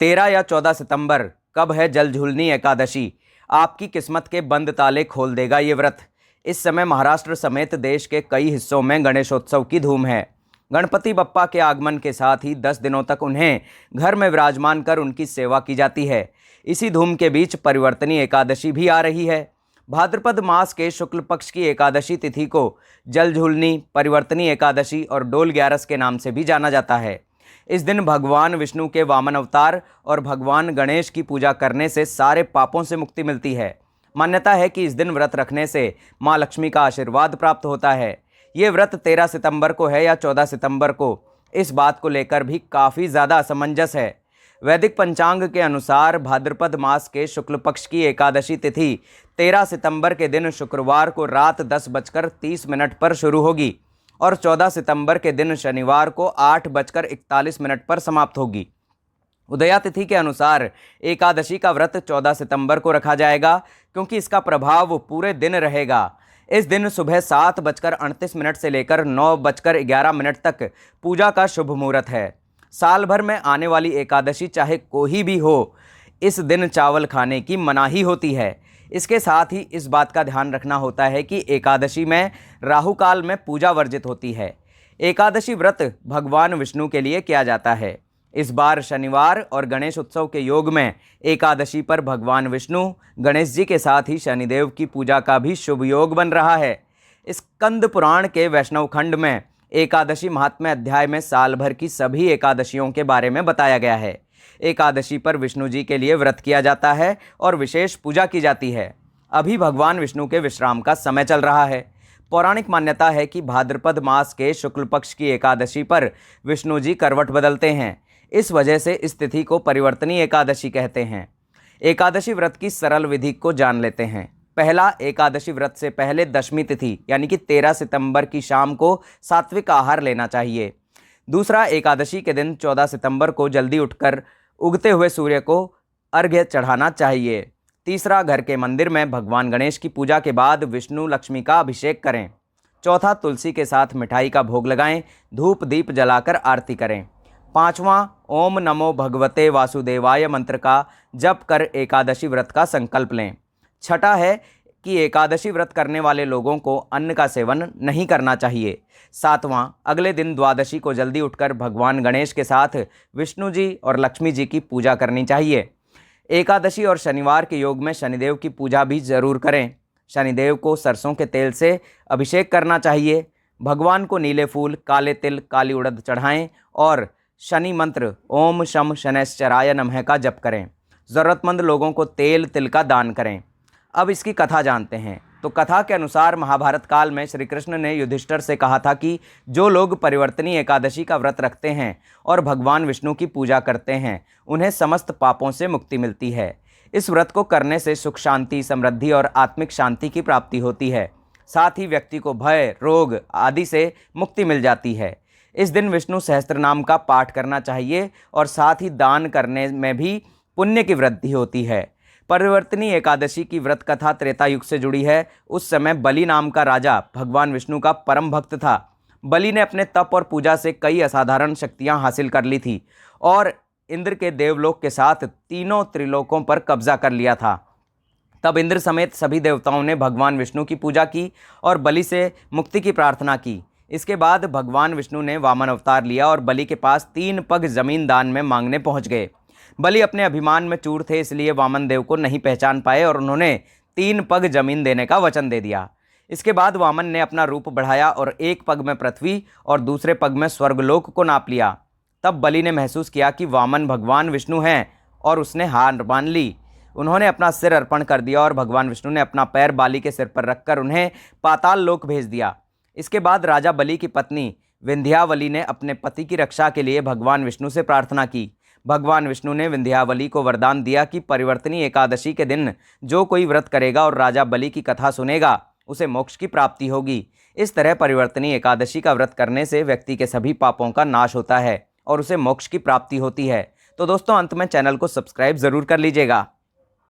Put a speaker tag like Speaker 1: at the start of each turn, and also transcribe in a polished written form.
Speaker 1: 13 या 14 सितंबर कब है जलझूलनी एकादशी। आपकी किस्मत के बंद ताले खोल देगा ये व्रत। इस समय महाराष्ट्र समेत देश के कई हिस्सों में गणेशोत्सव की धूम है। गणपति बप्पा के आगमन के साथ ही 10 दिनों तक उन्हें घर में विराजमान कर उनकी सेवा की जाती है। इसी धूम के बीच परिवर्तनी एकादशी भी आ रही है। भाद्रपद मास के शुक्ल पक्ष की एकादशी तिथि को जलझूलनी, परिवर्तनी एकादशी और डोल ग्यारस के नाम से भी जाना जाता है। इस दिन भगवान विष्णु के वामन अवतार और भगवान गणेश की पूजा करने से सारे पापों से मुक्ति मिलती है। मान्यता है कि इस दिन व्रत रखने से माँ लक्ष्मी का आशीर्वाद प्राप्त होता है। ये व्रत 13 सितंबर को है या 14 सितंबर को, इस बात को लेकर भी काफ़ी ज़्यादा असमंजस है। वैदिक पंचांग के अनुसार भाद्रपद मास के शुक्ल पक्ष की एकादशी तिथि 13 सितंबर के दिन शुक्रवार को रात 10:30 पर शुरू होगी और 14 सितंबर के दिन शनिवार को 8:41 पर समाप्त होगी। उदया तिथि के अनुसार एकादशी का व्रत 14 सितंबर को रखा जाएगा, क्योंकि इसका प्रभाव पूरे दिन रहेगा। इस दिन सुबह 7:38 से लेकर 9:11 तक पूजा का शुभ मुहूर्त है। साल भर में आने वाली एकादशी चाहे कोई भी हो, इस दिन चावल खाने की मनाही होती है। इसके साथ ही इस बात का ध्यान रखना होता है कि एकादशी में राहु काल में पूजा वर्जित होती है। एकादशी व्रत भगवान विष्णु के लिए किया जाता है। इस बार शनिवार और गणेश उत्सव के योग में एकादशी पर भगवान विष्णु, गणेश जी के साथ ही शनिदेव की पूजा का भी शुभ योग बन रहा है। स्कंद पुराण के वैष्णव खंड में एकादशी महात्म्य अध्याय में साल भर की सभी एकादशियों के बारे में बताया गया है। एकादशी पर विष्णु जी के लिए व्रत किया जाता है और विशेष पूजा की जाती है। अभी भगवान विष्णु के विश्राम का समय चल रहा है। पौराणिक मान्यता है कि भाद्रपद मास के शुक्ल पक्ष की एकादशी पर विष्णु जी करवट बदलते हैं। इस वजह से इस तिथि को परिवर्तनी एकादशी कहते हैं। एकादशी व्रत की सरल विधि को जान लेते हैं। पहला, एकादशी व्रत से पहले दशमी तिथि यानी कि 13 सितंबर की शाम को सात्विक आहार लेना चाहिए। दूसरा, एकादशी के दिन 14 सितंबर को जल्दी उठकर उगते हुए सूर्य को अर्घ्य चढ़ाना चाहिए। तीसरा, घर के मंदिर में भगवान गणेश की पूजा के बाद विष्णु लक्ष्मी का अभिषेक करें। चौथा, तुलसी के साथ मिठाई का भोग लगाएं, धूप दीप जलाकर आरती करें। पांचवां, ओम नमो भगवते वासुदेवाय मंत्र का जप कर एकादशी व्रत का संकल्प लें। छठा है कि एकादशी व्रत करने वाले लोगों को अन्न का सेवन नहीं करना चाहिए। सातवां, अगले दिन द्वादशी को जल्दी उठकर भगवान गणेश के साथ विष्णु जी और लक्ष्मी जी की पूजा करनी चाहिए। एकादशी और शनिवार के योग में शनिदेव की पूजा भी जरूर करें। शनिदेव को सरसों के तेल से अभिषेक करना चाहिए। भगवान को नीले फूल, काले तिल, काली उड़द चढ़ाएं और शनि मंत्र ओम शम शनैश्चराय नमः का जप करें। ज़रूरतमंद लोगों को तेल तिल का दान करें। अब इसकी कथा जानते हैं। तो कथा के अनुसार महाभारत काल में श्री कृष्ण ने युधिष्ठिर से कहा था कि जो लोग परिवर्तनी एकादशी का व्रत रखते हैं और भगवान विष्णु की पूजा करते हैं, उन्हें समस्त पापों से मुक्ति मिलती है। इस व्रत को करने से सुख शांति, समृद्धि और आत्मिक शांति की प्राप्ति होती है। साथ ही व्यक्ति को भय, रोग आदि से मुक्ति मिल जाती है। इस दिन विष्णु सहस्त्र नाम का पाठ करना चाहिए और साथ ही दान करने में भी पुण्य की वृद्धि होती है। परिवर्तनी एकादशी की व्रत कथा त्रेता युग से जुड़ी है। उस समय बलि नाम का राजा भगवान विष्णु का परम भक्त था। बलि ने अपने तप और पूजा से कई असाधारण शक्तियां हासिल कर ली थी और इंद्र के देवलोक के साथ तीनों त्रिलोकों पर कब्जा कर लिया था। तब इंद्र समेत सभी देवताओं ने भगवान विष्णु की पूजा की और बलि से मुक्ति की प्रार्थना की। इसके बाद भगवान विष्णु ने वामन अवतार लिया और बलि के पास 3 पग जमीन दान में मांगने पहुंच गए। बलि अपने अभिमान में चूर थे, इसलिए वामन देव को नहीं पहचान पाए और उन्होंने 3 पग जमीन देने का वचन दे दिया। इसके बाद वामन ने अपना रूप बढ़ाया और एक पग में पृथ्वी और दूसरे पग में स्वर्गलोक को नाप लिया। तब बलि ने महसूस किया कि वामन भगवान विष्णु हैं और उसने हार मान ली। उन्होंने अपना सिर अर्पण कर दिया और भगवान विष्णु ने अपना पैर बाली के सिर पर रखकर उन्हें पाताल लोक भेज दिया। इसके बाद राजा बलि की पत्नी विंध्यावली ने अपने पति की रक्षा के लिए भगवान विष्णु से प्रार्थना की। भगवान विष्णु ने विंध्यावली को वरदान दिया कि परिवर्तनी एकादशी के दिन जो कोई व्रत करेगा और राजा बलि की कथा सुनेगा, उसे मोक्ष की प्राप्ति होगी। इस तरह परिवर्तनी एकादशी का व्रत करने से व्यक्ति के सभी पापों का नाश होता है और उसे मोक्ष की प्राप्ति होती है। तो दोस्तों, अंत में चैनल को सब्सक्राइब ज़रूर कर लीजिएगा।